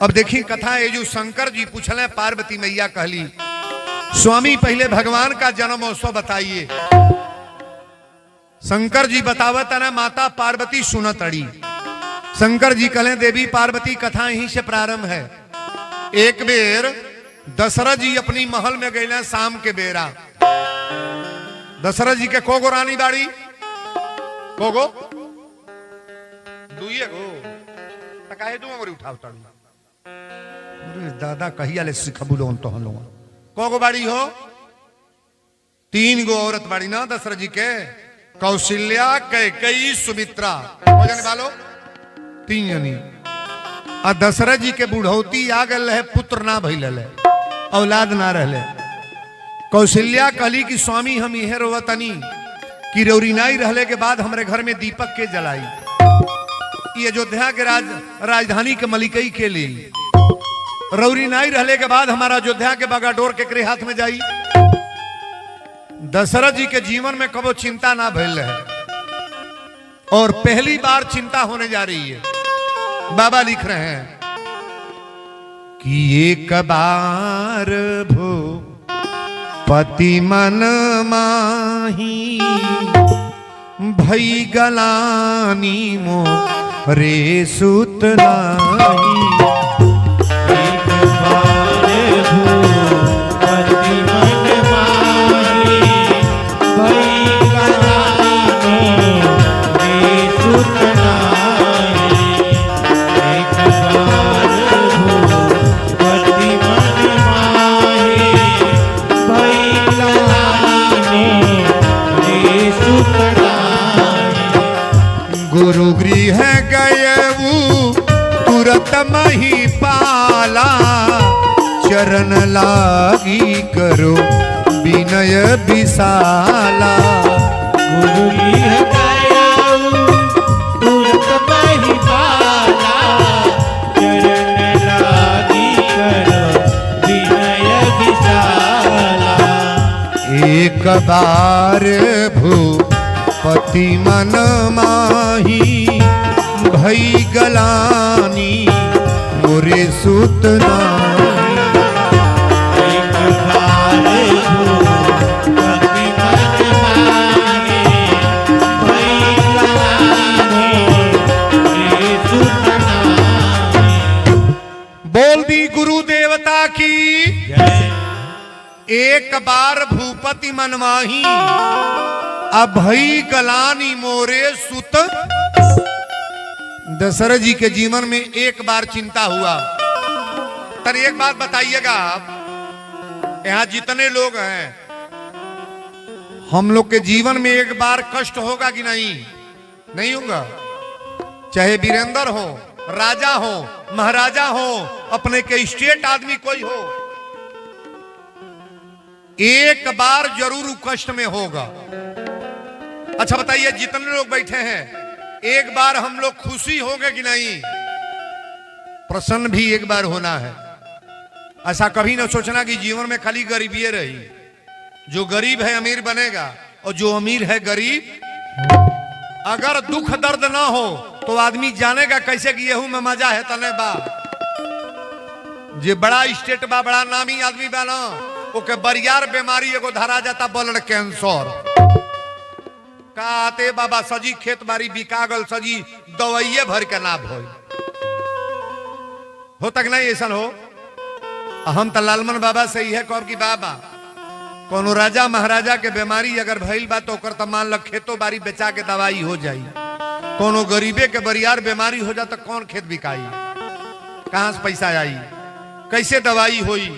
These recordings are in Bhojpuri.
अब देखी कथा ये जो शंकर जी पूछले पार्वती मैया कहली स्वामी पहले भगवान का जन्म महोत्सव बताइए। शंकर जी बतावत ना माता पार्वती सुनत अड़ी। शंकर जी कहले देवी पार्वती कथा यहीं से प्रारंभ है। एक बेर दशरथ जी अपनी महल में गए शाम के बेरा। दशरथ जी के कोगो रानी बाड़ी कोगो दुइए गो तकाहे दू अंगुरी उठाव ताड़ू। अरे दादा कहिया ले सिखबू लोन तो हम लोग कोगो बाड़ी हो? 3 गो औरत बाड़ी ना दशरथ जी के, कौशल्या कैकेयी सुमित्रा। हो जाने वालो 3 जनी। आ दशरथ जी के बुढ़ौती आ गए है, पुत्र ना भइल है, औलाद ना रहले। कौशल्या कहली कि स्वामी हम इहे रोवतनी कि रौरीनाई रहले के बाद हमरे घर में दीपक के जलाई। ये अयोध्या के राजधानी के मलिकई के लिए रौरीनाई रहले के बाद हमारा अयोध्या के बगाडोर के हाथ में जाई। दशरथ जी के जीवन में कबो चिंता ना भइल है और पहली बार चिंता होने जा रही है। बाबा लिख रहे हैं कि एक बार भो पति मन माही भई गलानी मो रे सुत नाही। गुरु गृह गए तुरत मही पाला चरण लागी करो विनय विशाला। गुरु गृह गए तुरत मही पाला चरण लागी करो विनय विशाला। एक बार भू पति मन माही भई गलानी मोरे सुत नाही। एक बार पति मन माही भई गलानी मोरे सुत नाही। बोल दी गुरु देवता की जय। एक बार भूपति मनमाही अभई गलानी मोरे सुत। दशरथ जी के जीवन में एक बार चिंता हुआ। तर एक बात बताइएगा आप, यहां जितने लोग हैं हम लोग के जीवन में एक बार कष्ट होगा कि नहीं? नहीं होगा। चाहे वीरेंद्र हो, राजा हो, महाराजा हो, अपने के स्टेट आदमी कोई हो, एक बार जरूर कष्ट में होगा। अच्छा बताइए जितने लोग बैठे हैं एक बार हम लोग खुशी होंगे कि नहीं? प्रसन्न भी एक बार होना है। ऐसा कभी ना सोचना कि जीवन में खाली गरीबी रही। जो गरीब है अमीर बनेगा और जो अमीर है गरीब। अगर दुख दर्द ना हो तो आदमी जानेगा कैसे कि यहू में मजा है तने बा। जे बड़ा स्टेट बा, बड़ा नामी आदमी बा ना, ओके बरियार बीमारी एगो धरा जाता ब्लड कैंसर। कहते बाबा सजी खेत बाड़ी बिकागल सजी दवाइये भर के ना भोई हो तक नहीं ऐसा हो। हम तो लालमन बाबा से ही है कौर की बाबा कोनो राजा महाराजा के बीमारी अगर भइल बा तो ओकर मान लग खेतो बाड़ी बेचा के दवाई हो जाई। कोनो गरीबे के बरियार बीमारी हो जा तो कौन खेत बिकाई? कहां से पैसा आई? कैसे दवाई होई?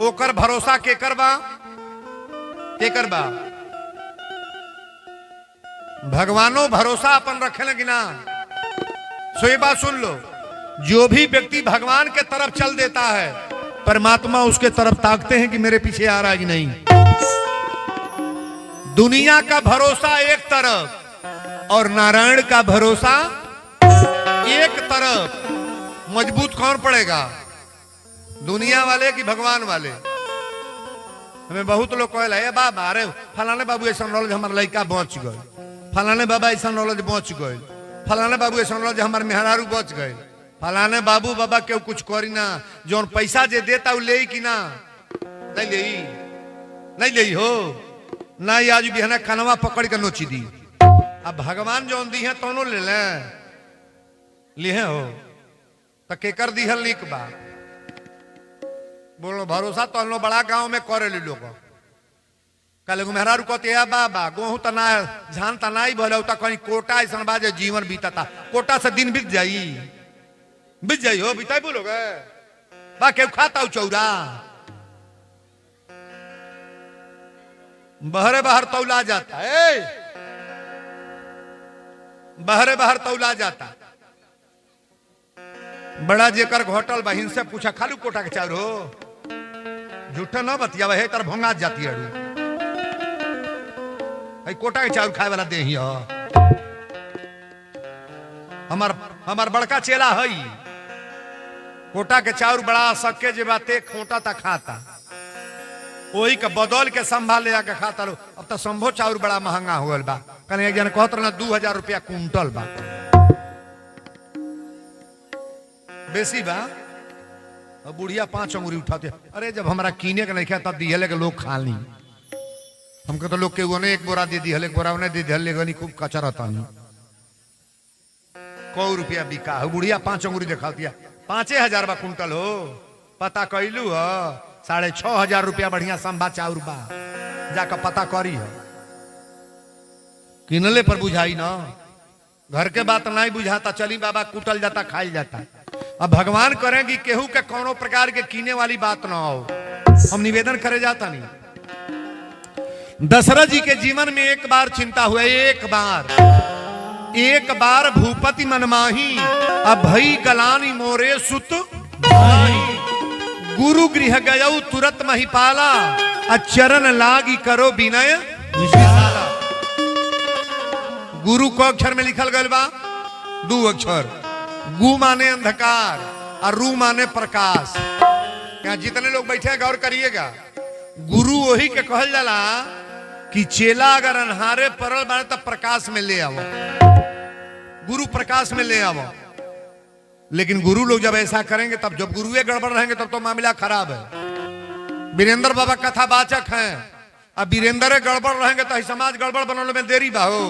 ओकर भरोसा केकर बा? केकर बा? भगवानो भरोसा अपन रखे लगी ना। सो ये बात सुन लो, जो भी व्यक्ति भगवान के तरफ चल देता है परमात्मा उसके तरफ ताकते हैं कि मेरे पीछे आ रहा है कि नहीं। दुनिया का भरोसा एक तरफ और नारायण का भरोसा एक तरफ। मजबूत कौन पड़ेगा? दुनिया वाले कि भगवान वाले? हमें बहुत लोग कहला बाबा अरे फलाने बाबू ऐसा नॉलेज हमारे लड़का बच गए, फलाने बाबा ऐसा नॉलेज बच गए, फलाने बाबू ऐसा नॉलेज हमारे मेहरारू बच गए। फलाने बाबू बाबा के कुछ करी ना, जो पैसा जे देता उ ले कि ना, नहीं ले हो ना, आज बिहना कनवा पकड़ के नोची दी। अब भगवान जो दी है तो ले ले हो तो केकर दिहल निक बा, बोलो भरोसा तो हम लोग बड़ा गांव में करे ली लोग कल मेहरा रुकते बाबा गोहू तना झान तना ही भले कहीं कोटा ऐसा बाजे जीवन बीता था, कोटा से दिन बीत जाई हो बीता बोलोगे बा के खाता चौरा बहरे बाहर तौला जाता है, बहरे बाहर तौला जाता। बड़ा जेकर होटल बहिन से पूछा खालू कोटा के चाउर हो, झूठा ना बतिया है तर भंगा जाती है कोटा के चाउर खाए वाला दे ही हमार बड़का चेला है कोटा के चाउर बड़ा सके जे बाते खोटा ता खाता वही का बदल के संभाल ले आके खाता लो। अब तो संभव चाउर बड़ा महंगा हो गल बा, कल एक जन कहत ना 2000 रुपया कुंटल बा, बेसी बा। अब बुढ़िया 5 अंगुरी उठाते, अरे जब हमारा कीने के नहीं खाया तब दिहले के लोग खा ली, हमको तो लोग के उन्हें एक बोरा दे दिहले, एक बोरा उन्हें दे दिहले गनी खूब कचरा तानी 100 रुपया बिका है। बुढ़िया 5 अंगुरी दिखाती है, 5000 बा कुंटल हो, पता कैलू हो 6500 रुपया बढ़िया संभा चाउर बा, जाकर पता करी हो। किनले पर बुझाई ना, घर के बात नहीं बुझाता, चली बाबा कुटल जाता खाई जाता। अब भगवान करें कि केहू के कोनो प्रकार के कीने वाली बात ना हो, हम निवेदन करे जाता नहीं। दशरथ जी के जीवन में एक बार चिंता हुआ, एक बार भूपति मनमाही, अब भई गलानी मोरे सुत भाई, गुरु गृह गयऊ तुरत महिपाला, अचरण लागी करो विनय विशाला। गुरु को अक्षर में लिखल गल बा 2 अक्षर, गु माने अंधकार और रू माने प्रकाश। यहाँ जितने लोग बैठे हैं गौर करिएगा, गुरु वही के कहल जाला कि चेला अगर अन्हारे परल बारे तब प्रकाश में ले आवो, गुरु प्रकाश में ले आवो। लेकिन गुरु लोग जब ऐसा करेंगे तब जब गुरुए गड़बड़ रहेंगे तब तो मामला खराब है। वीरेंद्र बाबा कथावाचक हैं, अब वीरेंद्र गड़बड़ रहेंगे तो समाज गड़बड़ बनने में देरी बा हो।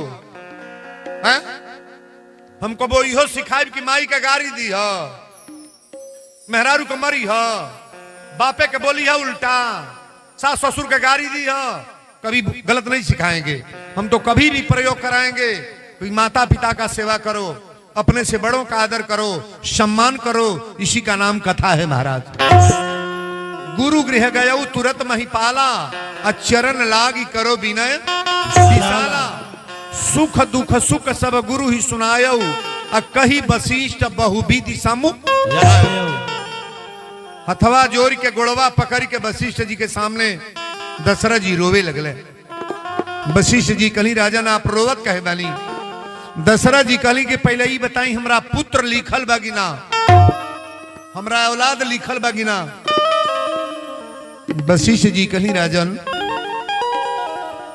हमको वो इहो सिखाई कि माई के गाड़ी दी हो, मेहरारू को मरी हो, बापे के बोली है उल्टा, सास ससुर के गाड़ी दी हो, कभी गलत नहीं सिखाएंगे। हम तो कभी भी प्रयोग कराएंगे कि माता पिता का सेवा करो, अपने से बड़ों का आदर करो, सम्मान करो, इसी का नाम कथा है महाराज। गुरु गृह गयऊ तुरत महिपाला, अचरण लागी करो विनय विशाला, सुख दुख सुख सब गुरु ही सुनायऊ, कही वशिष्ठ बहुविधि सम्मुख हथवा जोर के गोड़वा पकड़ के वशिष्ठ जी के सामने दशरथ जी रोवे लगले। वशिष्ठ जी कली राजा ना आप रोवत कहे बानी। दशरथ जी कली के पहले ही बताई हमरा पुत्र लिखल बागिना, हमरा औलाद लिखल बागिना। वशिष्ठ जी कली राजन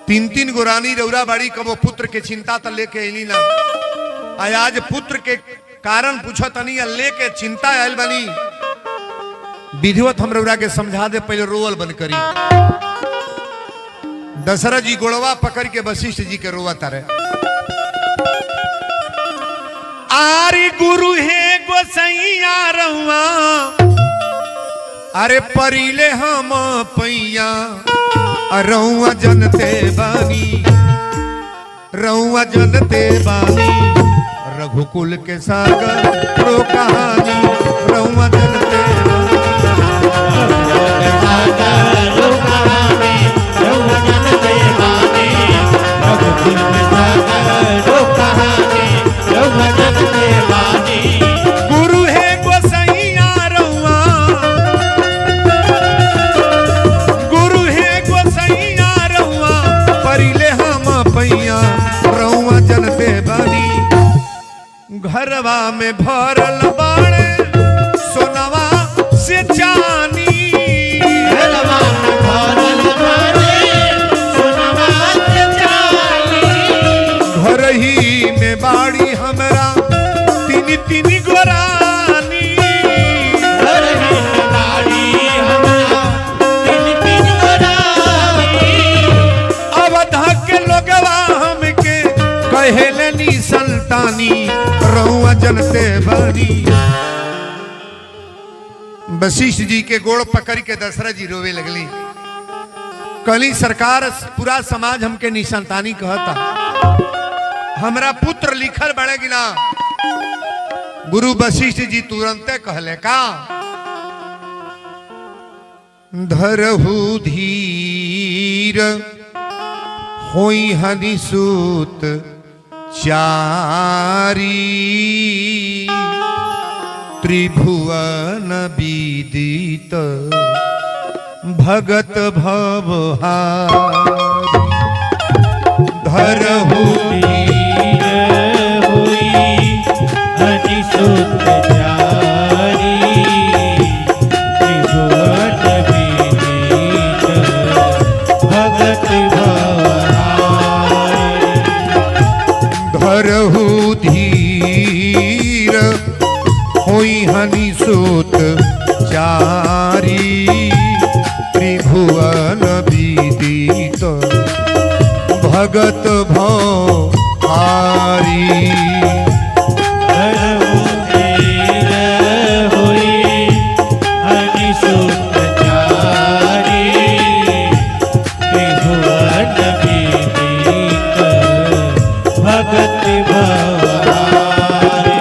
3 गो रानी रौरा बाड़ी कबो पुत्र के चिंता त लेके अली ना, आज पुत्र के कारण पूछो तनी लेके चिंता आयल बनी। विधिवत हम रौरा के समझा दे, पहले रोवल बंद करी। दशरथ जी गोड़वा पकड़ के वशिष्ठ जी के रोवा तारे। आरी गुरु है गोसैया रहुआ, अरे परिले हम पैया, रहुआ जनते बानी, रहुआ जनते बानी, रघुकुल के सागर रो कहानी, रहुआ जनते गुरु है गोसैया रहुआ, गुरु है गोसैया रहुआ, परिले हम पैया, रहुआ जनते बानी। घरवा में भरल बाड़े सोनवा से चानी, घरवा में भरल बाड़े सोनवा से चानी, घर ही में बाड़ी हमरा 3 गोरानी, बनी। वशिष्ठ जी के गोड़ पकड़ के दशरथ जी रोवे लगली। कली सरकार पूरा समाज हमके निसंतानी कहता, हमरा पुत्र लिखल बड़ेगी ना। गुरु वशिष्ठ जी तुरंते कहले का, धरहु धीर होई हनि सूत चारी, त्रिभुवन विदित भगत भवहारी। धरहु धीर होई हनि सूत चारी, त्रिभुवन विदित भगत भवहारी। धरहु धीर होई हनि सूत चारी, त्रिभुवन विदित भगत भवहारी। धरहु धीर होई हनि सूत चारी, त्रिभुवन विदित भगत भवहारी।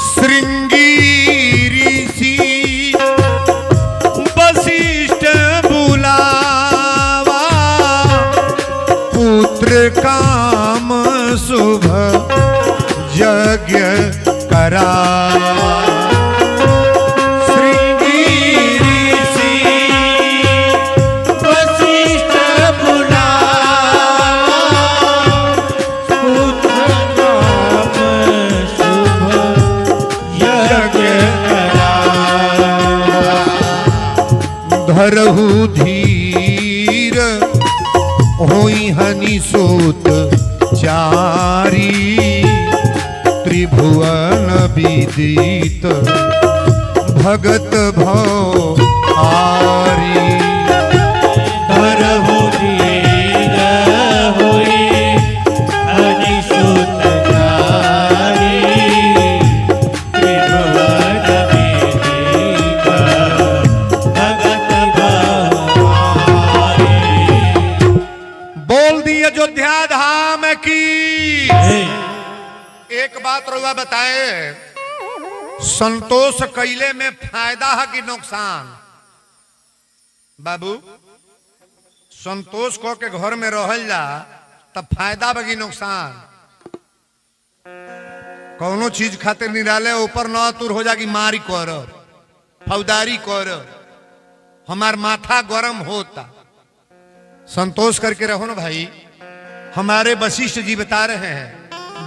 श्रृंगी ऋषि वशिष्ठ बुलावा, पुत्र काम शुभ यज्ञ करा। श्रृंगी ऋषि वशिष्ठ बुलावा, पुत्र नाम शुभ यज्ञ करावा। धरहु धीर होई हनि सूत चारी, त्रिभुवन विदित भगत भवहारी। धरहु धीर होई हनि सूत चारी, त्रिभुवन विदित भगत भवहारी। बोल दी अयोध्या धाम की। हे, एक बात रउआ बताए, संतोष कैले में फायदा है कि नुकसान? बाबू, संतोष को के घर में रहल जा तब फायदा बगी नुकसान? कौनो चीज खातिर निराले ऊपर न तुर हो जागी, मारी कर फौदारी कर, हमार माथा गरम होता। संतोष करके रहो ना भाई। हमारे वशिष्ठ जी बता रहे हैं,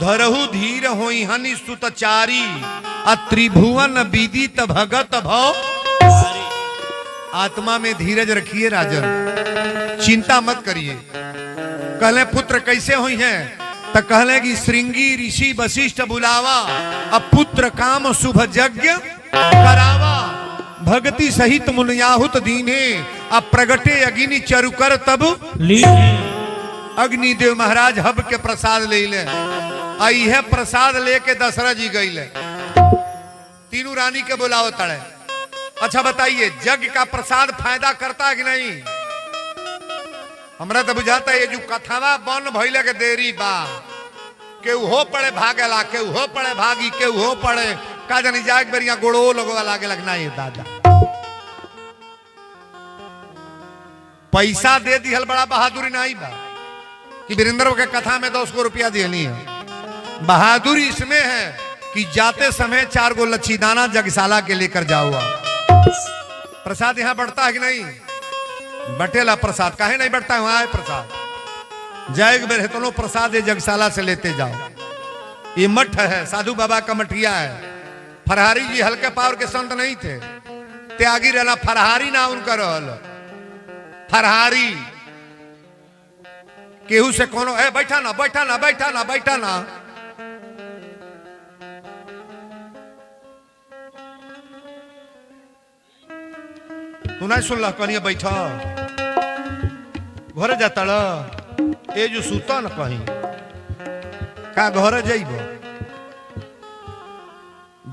धरहु धीर होई हनि सुत चारी, त्रिभुवन विदित भगत भव। आत्मा में धीरज रखिए राजन, चिंता मत करिए। कहले पुत्र कैसे हुई हैं? तो कहले कि श्रृंगी ऋषि वशिष्ठ बुलावा, अब पुत्र काम शुभ यज्ञ करावा। भक्ति सहित मुनियाहुत दीने, अब प्रगटे अग्नि चरुकर तब लीने। अग्निदेव महाराज हब के प्रसाद ले ले। आई है प्रसाद लेके दशरथ जी गई ले, तीनों रानी के बुलाओ तड़े। अच्छा बताइए, जग का प्रसाद फायदा करता है कि नहीं? हमरा तो बुझाता है ये जो कथावा बन भइले के देरी बा, केहू हो पड़े भागेला, केहू हो पड़े भागी, केहू हो पड़े का जानी जाग बेरिया गोड़ो लगवा लागे लगना ये दादा। पैसा दे दिहल बड़ा बहादुरी नहीं बा कि वीरेंद्र के कथा में 200 रुपया दिहनी है। बहादुरी इसमें है कि जाते समय 4 गो लच्छीदाना जगशाला के लेकर जाओ। प्रसाद यहाँ बढ़ता है कि नहीं? बटेला प्रसाद काहे नहीं बढ़ता है? वहां है प्रसाद। जय बेहतनो प्रसाद ये जगशाला से लेते जाओ। ये मठ है, साधु बाबा का मठिया है। फरहारी जी हल्के पावर के संत नहीं थे, त्यागी रहना। फरहारी ना उनका रहल, फरहारी। केहू से कोनो बैठा ना बैठा ना बैठा ना बैठा ना, तू नहीं सुन ला कहीं बैठा घर जाता ये जो सुता न कहीं का घर जाइब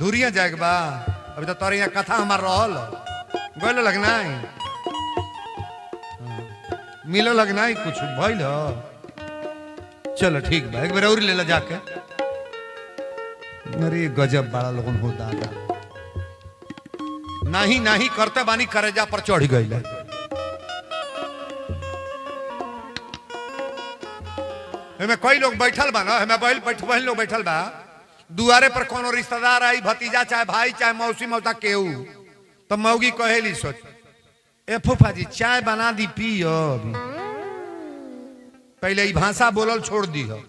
दूरिया जाएगा बा अभी तो तोरे यहाँ कथा हमार रहल गोल लगना है मिलो लगना है कुछ भइल हो चलो ठीक बा एक बार और ले ला जाके अरे गजब बड़ा लोगन हो दादा नहीं नहीं करते बानी करेजा पर चढ़ गई हमें कई लोग बैठल बा ना हमें बहन लोग बैठल बा दुआरे पर कोनो रिश्तेदार आई भतीजा चाहे भाई चाहे मौसी मौसा केहू तो मौगी कहेली सोच ए फूफा जी चाय बना दी पियो अभी पहले ई भाषा बोलल छोड़ दी हो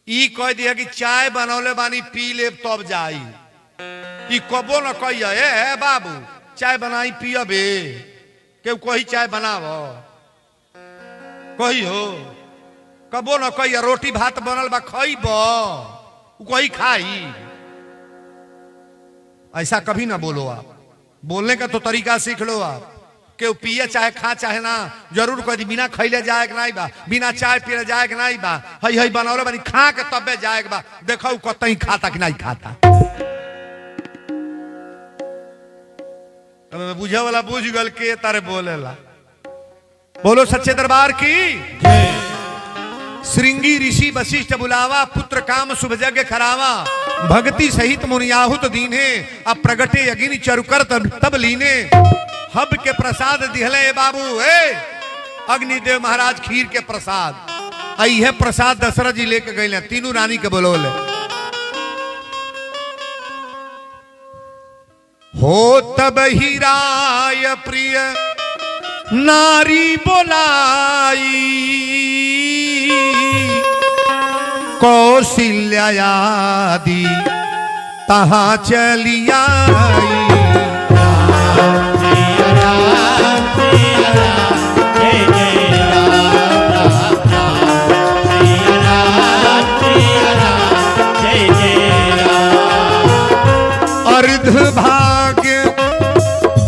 ई कह दिया कि चाय बनौले बानी पी ले तब जाई ई कबो न कहिए ए बाबू चाय बनाई पियबे केहू कही चाय बनावो कही हो कबो न कहिए रोटी भात बनल बा खइब कोई खाई ऐसा कभी ना बोलो आप बोलने का तो तरीका सीख लो आप केहू पिए चाहे खा चाहे ना जरूर कह बिना खैले जाए के नहीं बा बिना चाय पिए जाए के नहीं बा हई हई बनौले बनी खा के तबे जाए के बा देखो कतई खाता कि नहीं खाता बुझे वाला बुझ गल के तारे बोलेला बोलो सच्चे दरबार की श्रृंगी ऋषि वशिष्ठ बुलावा पुत्र काम शुभ यज्ञ खरावा भक्ति सहित मुनियाहुत दीने अब प्रगटे यगिनी चरुकर तब लीने हब के प्रसाद दिहले बाबू ए अग्निदेव महाराज खीर के प्रसाद आई है प्रसाद दशरथ जी लेके गए तीनों रानी के बोलोले हो तब ही राय प्रिय नारी बोलाई कौशल्यादि तहा चलिया अर्ध भाग्य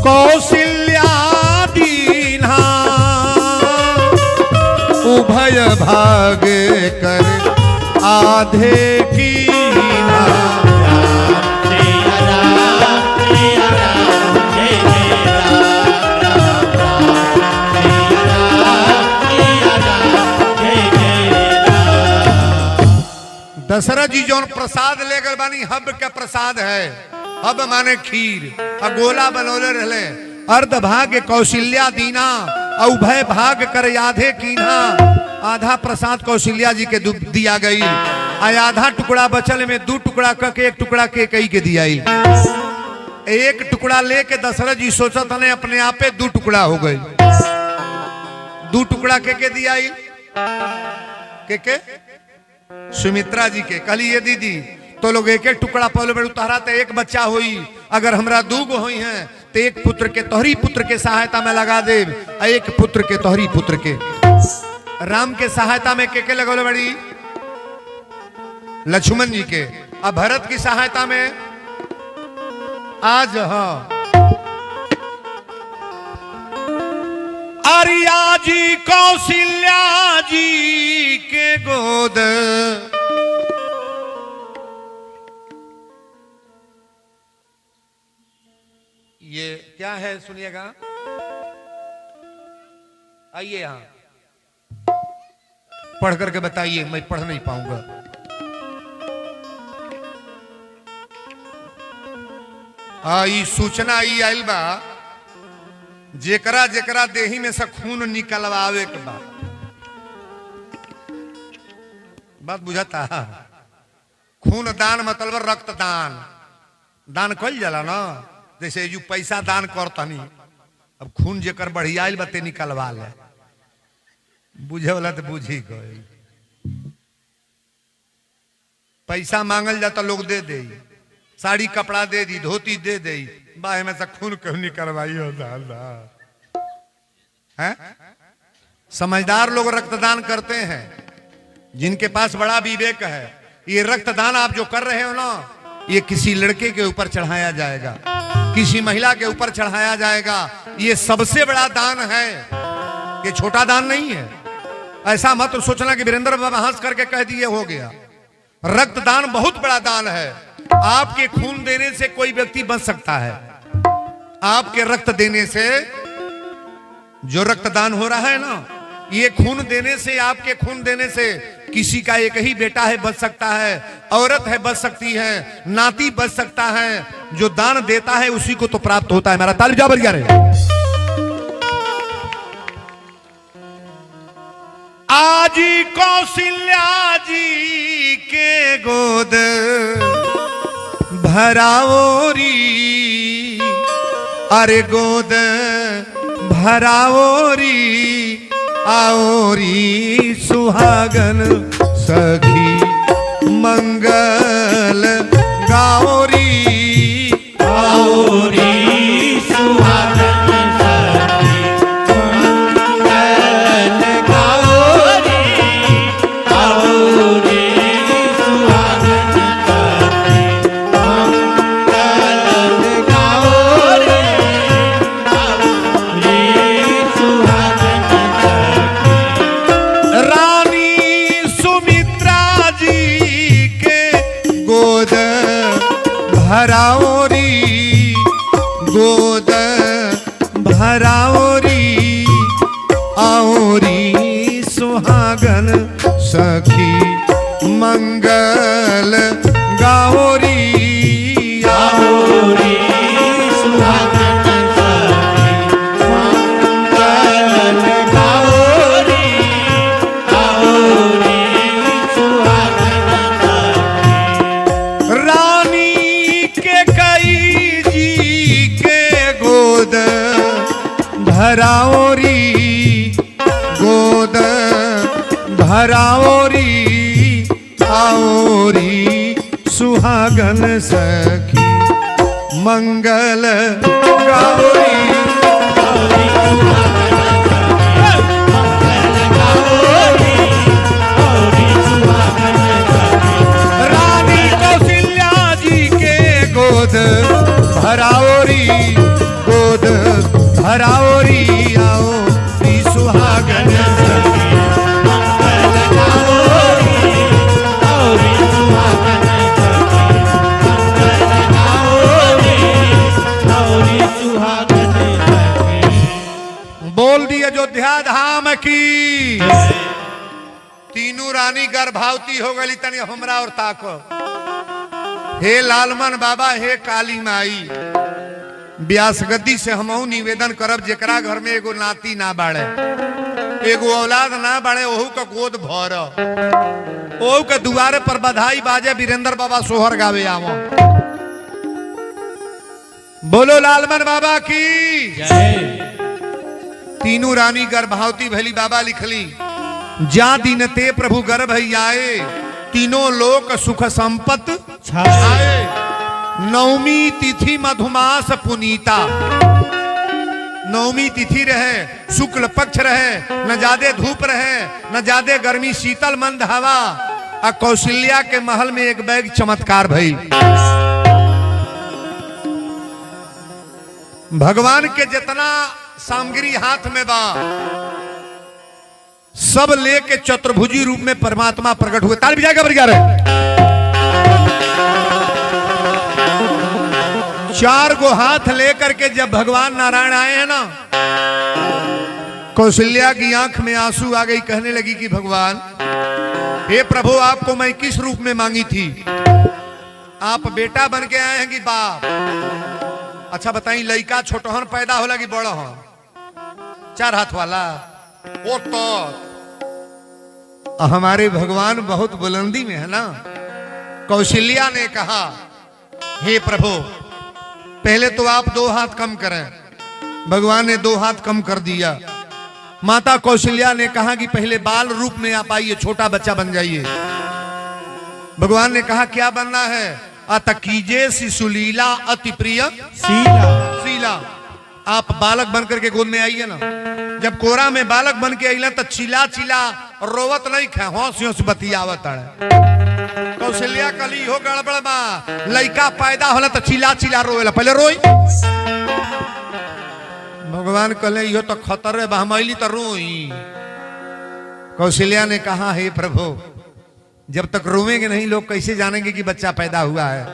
कौशल्यादीना उभय भाग कर आधे की दशरथ जी जो प्रसाद ले गए बानी हब के प्रसाद है हब माने खीर गोला बनौले रहले अर्ध भाग कौशल्या दीना उभय भाग कर आधे कीना आधा प्रसाद कौशल्या जी के दिया गई आधा टुकड़ा बचल में 2 टुकड़ा करके 1 टुकड़ा के कई के दिया एक टुकड़ा लेके दशरथ जी सोचत ने अपने आप पे 2 टुकड़ा हो गई 2 टुकड़ा के दिया के सुमित्रा जी के कहली ये दीदी तो लोग एक टुकड़ा पहले बेड़ उतारा तो एक बच्चा हुई अगर हमरा 2 गो हुई हैं तो एक पुत्र के तोहरी पुत्र के सहायता में लगा दे एक पुत्र के तोहरी पुत्र के राम के सहायता में के लगोले बड़ी लक्ष्मण जी के अब भरत की सहायता में आज आर्या जी कौशल्या जी के गोद ये क्या है सुनिएगा आइए यहां पढ़ करके बताइए मैं पढ़ नहीं पाऊंगा आई सूचना आई आइल बा जेकरा जेकरा देही में से खून निकलवावे के बा बात बुझाता खून दान मतलब रक्तदान दान कल जाला ना जैसे जो पैसा दान करतनी अब खून जेकर बढ़ियाइल बते निकलवा ले बुझे वाला तो बुझी गए पैसा मांगल जाता लोग दे दे साड़ी कपड़ा दे दी धोती दे दे बाहे में से खून क्यों निकलवाई हो दादा है समझदार लोग रक्तदान करते हैं जिनके पास बड़ा विवेक है ये रक्तदान आप जो कर रहे हो ना ये किसी लड़के के ऊपर चढ़ाया जाएगा किसी महिला के ऊपर चढ़ाया जाएगा ये सबसे बड़ा दान है ये छोटा दान नहीं है ऐसा मत सोचना कि वीरेंद्र बाबा हंस करके कह दिए हो गया रक्तदान बहुत बड़ा दान है आपके खून देने से कोई व्यक्ति बच सकता है, आपके रक्त देने से, जो रक्तदान हो रहा है ना, ये खून देने से, आपके खून देने से किसी का एक ही बेटा है बच सकता है, औरत है बच सकती है, नाती बच सकता है। जो दान देता है उसी को तो प्राप्त होता है। मेरा ताली जा बढ़िया रे। आज कौशल्या जी के गोद भराओरी, अरे गोद भराओरी, आओरी सुहागन सखी मंगल गाओरी, आओरी सुहागन सखी मंगल गाओरी, आओरी सुहागन सखी मंगल गाओरी, आओरी सुहागन सखी। रानी सुमित्रा जी के गोद भराओरी, गोद भराओरी, आओरी सुहागन सखी मंगल गाओरी, आओरी सुहागन सखी मंगल गाओरी, आओरी सुहागन सखी। रानी के कई जी के गोद भराओरी, गोद भराओरी, आओरी सुहागन सखी मंगल गाओरी, आओरी सुहागन सखी। रानी कौशल्या जी के गोद भराओरी, गोद भराओरी, आओरी सुहागन सखी मंगल गाओरी, आओरी सुहागन सखी मंगल गाओरी, आओरी सुहागन सखी। बोल दी अयोध्या धाम की। तीनों रानी गर्भवती हो गई। तनी हमरा और ताको। हे लालमन बाबा, हे काली माई, व्यास गद्दी से हमहू निवेदन करब, जेकरा घर में एगो नाती ना बाड़े, एगो औलाद ना बाड़े, ओहू का गोद भर, ओहू के दुआरे पर बधाई बाजे, वीरेंद्र बाबा सोहर गावे आवो। बोलो लालमन बाबा की। जय। तीनों रानी गर्भवती भली। बाबा लिखली, जा दिन ते प्रभु गर्भ आए, तीनों लोक सुख संपत छाए। नवमी तिथि मधुमास पुनीता, नवमी तिथि रहे, शुक्ल पक्ष रहे, न ज्यादा धूप रहे, न ज्यादा गर्मी, शीतल मंद हवा। आ कौशल्या के महल में एक बैग चमत्कार भई। भगवान के जितना सामग्री हाथ में बा, सब लेके चतुर्भुजी रूप में परमात्मा प्रकट हुए। ताल बजा के बजा रहे। 4 गो हाथ लेकर के जब भगवान नारायण आए हैं ना, कौशल्या की आंख में आंसू आ गई। कहने लगी कि भगवान, हे प्रभु, आपको मैं किस रूप में मांगी थी? आप बेटा बन के आए हैं कि बाप? अच्छा बताइए, लड़का छोटहन पैदा होला कि बड़ा हो? 4 हाथ वाला। वो तो हमारे भगवान बहुत बुलंदी में है ना। कौशल्या ने कहा, हे प्रभु, पहले तो आप 2 हाथ कम करें। भगवान ने 2 हाथ कम कर दिया। माता कौशल्या ने कहा कि पहले बाल रूप में आप आइए, छोटा बच्चा बन जाइए। भगवान ने कहा, क्या बनना है? अतकीजे शिशुलीला अति प्रिय शीला। आप बालक बन करके गोद में आइए ना। जब कोरा में बालक बन के आइला तो चिल्ला चिल्ला रोवत नहीं खे, होश होश बतियावत है। कौशल्या कली हो गड़बड़ बा, लड़का पैदा होला तो चिल्ला चिल्ला रोवेला, पहले रोई। भगवान कहले, यो तो खतर है, बहमैली तो रोई। कौशल्या ने कहा, हे प्रभु, जब तक रोवेंगे नहीं लोग कैसे जानेंगे कि बच्चा पैदा हुआ है?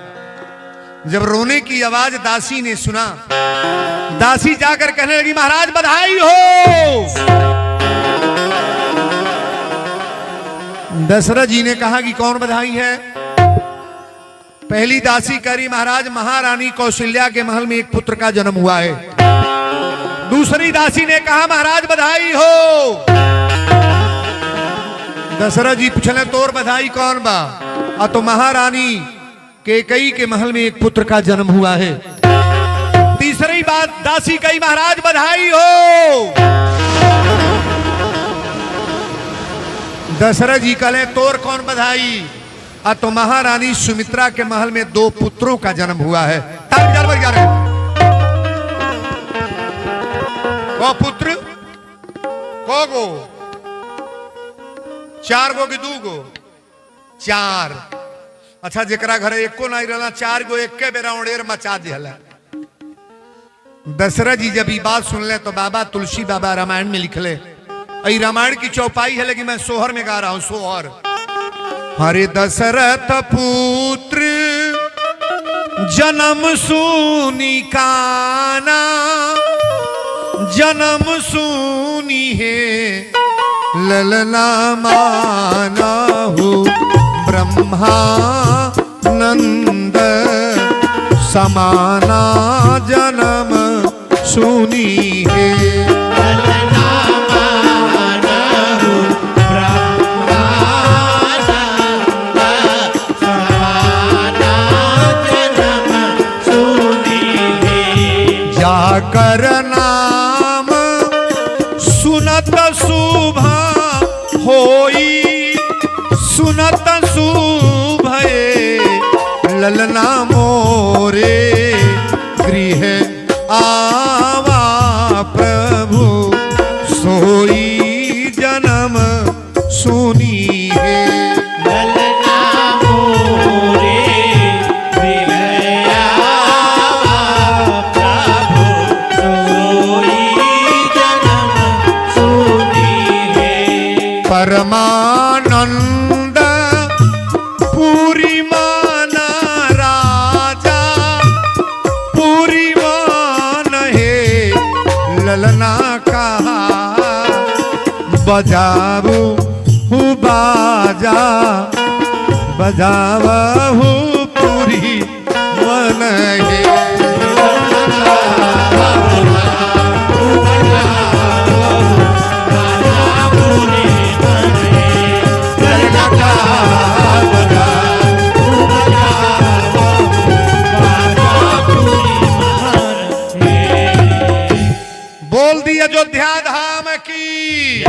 जब रोने की आवाज दासी ने सुना, दासी जाकर कहने लगी महाराज बधाई हो। दशरथ जी ने कहा कि कौन बधाई है? पहली दासी कह रही महाराज महारानी कौशल्या के महल में एक पुत्र का जन्म हुआ है। दूसरी दासी ने कहा महाराज बधाई हो। दशरथ जी पूछले तोर बधाई कौन बा? तो महारानी कैकेयी के महल में एक पुत्र का जन्म हुआ है। तीसरी बात दासी कही महाराज बधाई हो। दशरथ जी कहले तोर कौन बधाई? तो महारानी सुमित्रा के महल में 2 पुत्रों का जन्म हुआ है। वो पुत्र को गो 4 गो कि 2 गो? 4। अच्छा जेकरा घरे एको नहीं रहला 4 गो एके बेरा उड़ेर मचा दिहला। दशरथ जी जब ये बात सुन ले तो बाबा तुलसी बाबा रामायण में लिखले, ये रामायण की चौपाई है लेकिन मैं सोहर में गा रहा हूं। सोहर हरे दशरथ पुत्र जन्म सुनी काना, जन्म सुनी है ललना माना हो। ब्रह्मा नंद समाना जन्म सुनी है। ललना माना हो ब्रह्मा नंद समाना जन्म सुनी है। जाकर नाम सुनत शुभ होई, सुनत शुभ ललना मोरे गृह आवा प्रभु सोई जन्म सुनी है। ललना मोरे गृह आवा प्रभु सोई जन्म सुनी है। परमानंद पूरी माना राजा, पूरी मान है ललना कहा बजाबू हूँ बाजा, बजाबू पूरी मन है। बोल दी अयोध्या धाम की।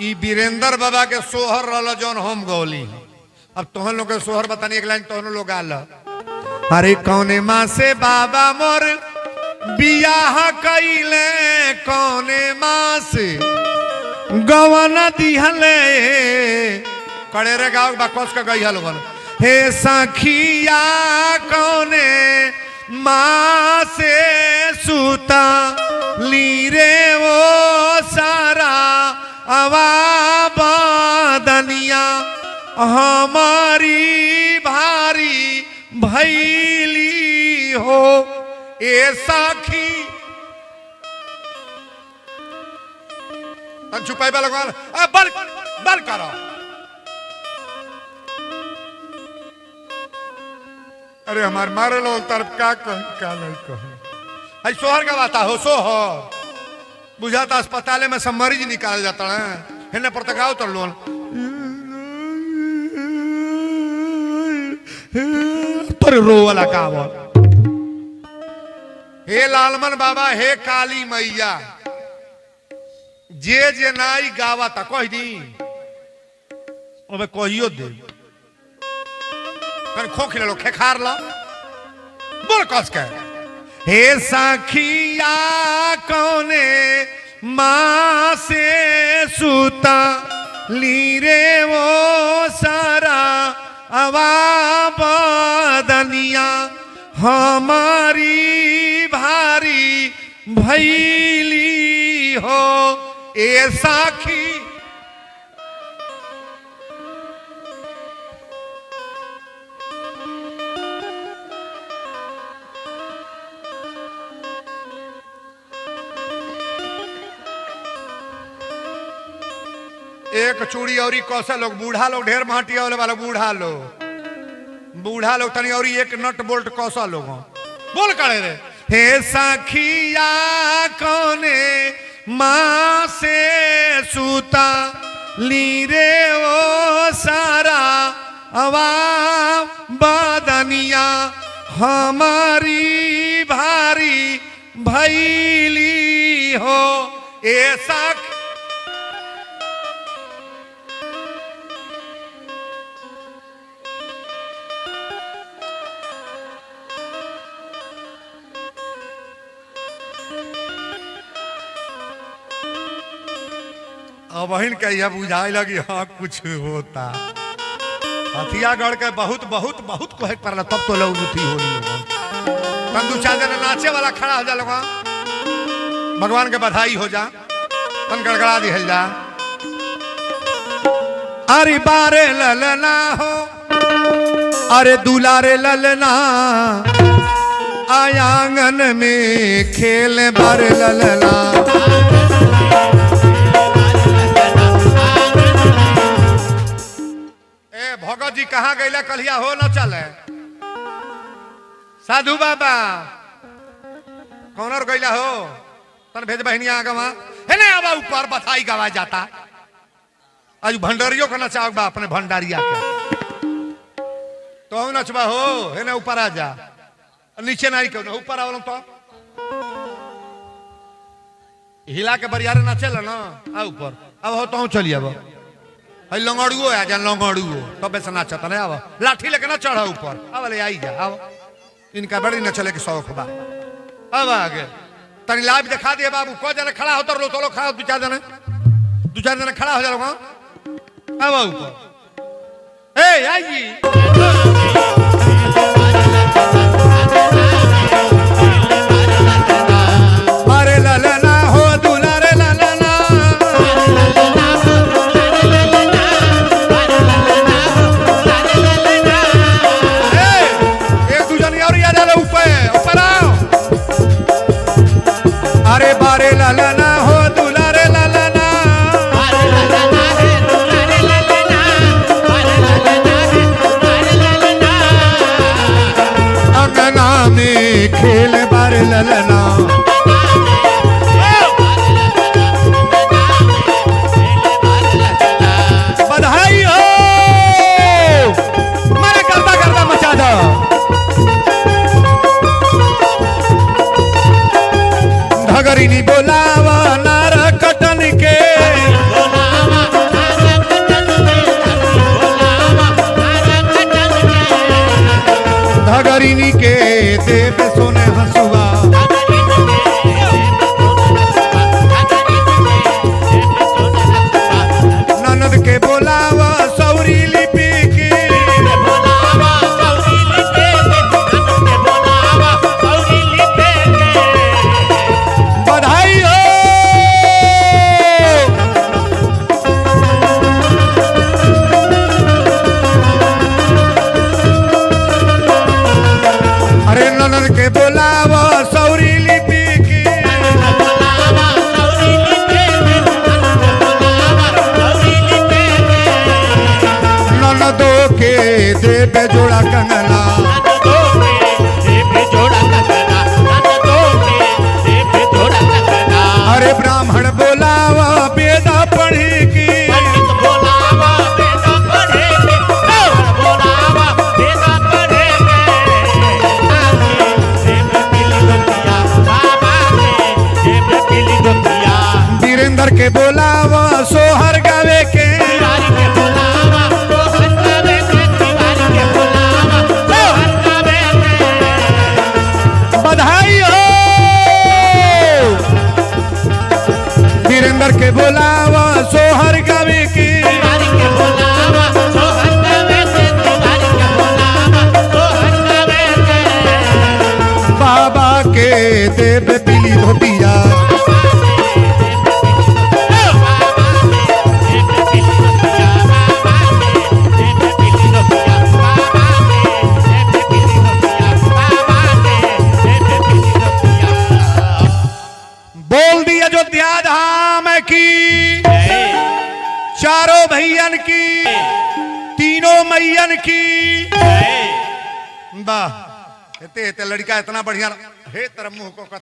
ई वीरेंद्र बाबा के सोहर रहा जौन हम गौली। अब तोहन लोग के सोहर बतानी एक लाइन तोहन लोग आल। अरे कौने माँ से बाबा मोर बियाह कैले, कौने माँ से गवन दिहले। कड़े रे गाँव बकवास का गई हलवन हे सखिया कौने माँ से सूता लीरे वो सारा अवा बदनिया हमारी भारी भैली हो। ए सखी छुपाई लगवान बल बल करो। अरे हमार मारे लो तरफ का नहीं कहो। सोहर का बाता हो सोहर बुझाता अस्पताल में सब मरीज निकाल जाता है। हिन्ने पर तक आओ लोन पर रो वाला का हे लालमन बाबा हे काली मैया जे जे नाई गावा था कह दी कहियो दे खोख ले लो खेखार लो बोल कस के हे सखिया कौने माँ से सूता लीरे वो सारा अवा बदनिया हमारी भारी भैली हो। ए साखी एक चूड़ी और कौशल लोग बूढ़ा लोग ढेर महटिया वाला बूढ़ा लोग तनी और एक नट बोल्ट कौशल लोग बोल करे रे हे सखिया कौने माँ से सूता ली रे ओ सारा अवा बदनिया हमारी भारी भैली हो ऐसा अब बहन के यह बुझाए लगी हाँ कुछ होता हथियागढ़ के बहुत बहुत बहुत कहे पड़ला तब तो लोग उठी हो तब दू चार दिन नाचे वाला खड़ा हो जा लोग भगवान के बधाई हो जा तन गड़गड़ा दिहल जा अरे बारे ललना हो अरे दुलारे ललना आयांगन में खेल बारे ललना भगत जी कहाँ गईला कलिया हो न चले साधु बाबा कौन और गईला हो तन भेज बहनिया गवा है ना अब ऊपर बधाई गवा जाता आज भंडारियों का नचाओ बा अपने भंडारिया के तो नचबा हो है ना ऊपर आ जा नीचे नहीं क्यों ना ऊपर आओ तो हिला के बरियारे नचेला ना आ ऊपर अब हो तो चलिए अब लंगड़ुओ आ जा लंगड़ुओ तब से नाचता नहीं अब लाठी लेके ना चढ़ा ऊपर अब ले आई जा अब इनका बड़ी न चले के शौक बा अब आगे तनी लाइव दिखा दिए बाबू को जने खड़ा होता लो तो लो खड़ा दो चार जने खड़ा हो जा अब ऊपर ए आई अरे ललना हो दुलारे ललना अरे बारे ललना हो दुलारे ललना अंगना में खेल बारे ललना बधाई हो मारे करता करता मचा दो धगरीनी बोलावा नारा कटन के धगरीनी के देव सोने हंसुआ ननद के बोलावा सौरी लिपि की बधाई हो अरे ननद के बोलावा सौरी लिपि की ननदो के देव जोड़ा कंगना अरे ब्राह्मण बोलावा वेदा पढ़ी की वीरेंद्र के बोलावा सोहर गावे के बधाई हो वीरेंद्र के बोलावा सोहर गावे की बाबा के देव पीली धोतिया बोल दिया अयोध्या धाम की मैयन की जय। वाह। एते एते लड़का इतना बढ़िया हे तेरा मुंह को